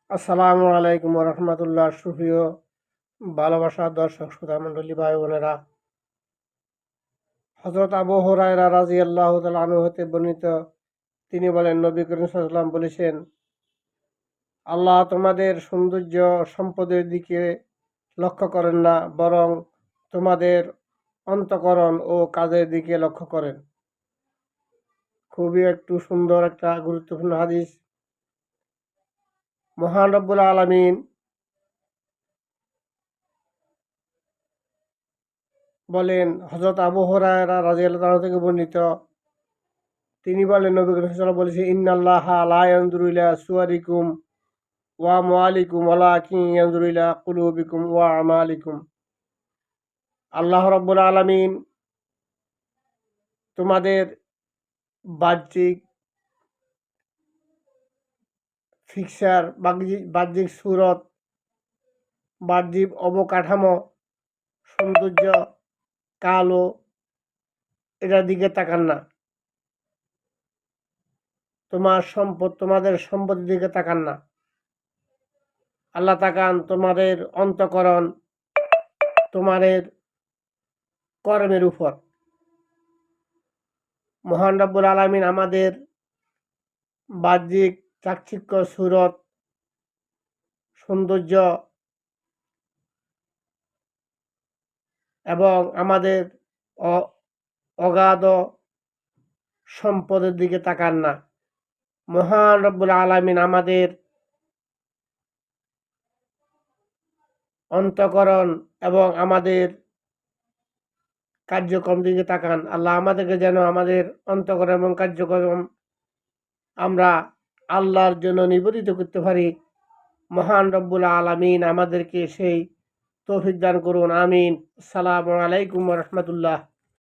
আসসালামু আলাইকুম রহমতুল্লাহ। সুপ্রিয় ভালোবাসার দর্শক শ্রোতা মণ্ডলী, ভাই বোনেরা, হযরত আবু হুরায়রা রাদিয়াল্লাহু তাআলা আনহু হতে বর্ণিত, তিনি বলেন, নবী করিম সাল্লাল্লাহু আলাইহি ওয়াসাল্লাম বলেছেন, আল্লাহ তোমাদের সৌন্দর্য সম্পদের দিকে লক্ষ্য করেন না, বরং তোমাদের অন্তঃকরণ ও কাজের দিকে লক্ষ্য করেন। খুবই একটু সুন্দর একটা গুরুত্বপূর্ণ হাদিস। মহান রব্বুল আলামিন বলেন, হযরত আবু হুরায়রা রাদিয়াল্লাহু তাআলা থেকে বর্ণিত, তিনি বলেন, নবী করিম সাল্লাল্লাহু আলাইহি ওয়াসাল্লাম বলেছেন, ইন্নাল্লাহা লা ইয়ানজুরু ইলা সুওয়ারিকুম ওয়া আমওয়ালিকুম ওয়ালাকিন ইয়ানজুরু ইলা কুলুবিকুম ওয়া আমালিকুম। আল্লাহ রাব্বুল আলামিন তোমাদের বাহ্যিক ফিকচার, বাহ্যিক সুরত, বাহ্যিক অবকাঠামো, সৌন্দর্য, কালো, এটার দিকে তাকান না। তোমাদের সম্পদের দিকে তাকান না। আল্লাহ তাকান তোমাদের অন্তঃকরণ, তোমাদের কর্মের উপর। মহান রব্বুল আলামিন আমাদের বাহ্যিক চাকচিক্য, সুরত, সৌন্দর্য এবং আমাদের অগাধ সম্পদের দিকে তাকান না। মহান রব্বুল আলামিন আমাদের অন্তঃকরণ এবং আমাদের কার্যক্রম দিকে তাকান। আল্লাহ আমাদেরকে যেন আমাদের অন্তঃকরণ এবং কার্যক্রম আমরা আল্লাহর জন্য নিবেদিত করতে পারি। মহান রব্বুল আলামিন আমাদেরকে সেই তৌফিক দান করুন। আমিন। আসসালামু আলাইকুম ওয়া রাহমাতুল্লাহ।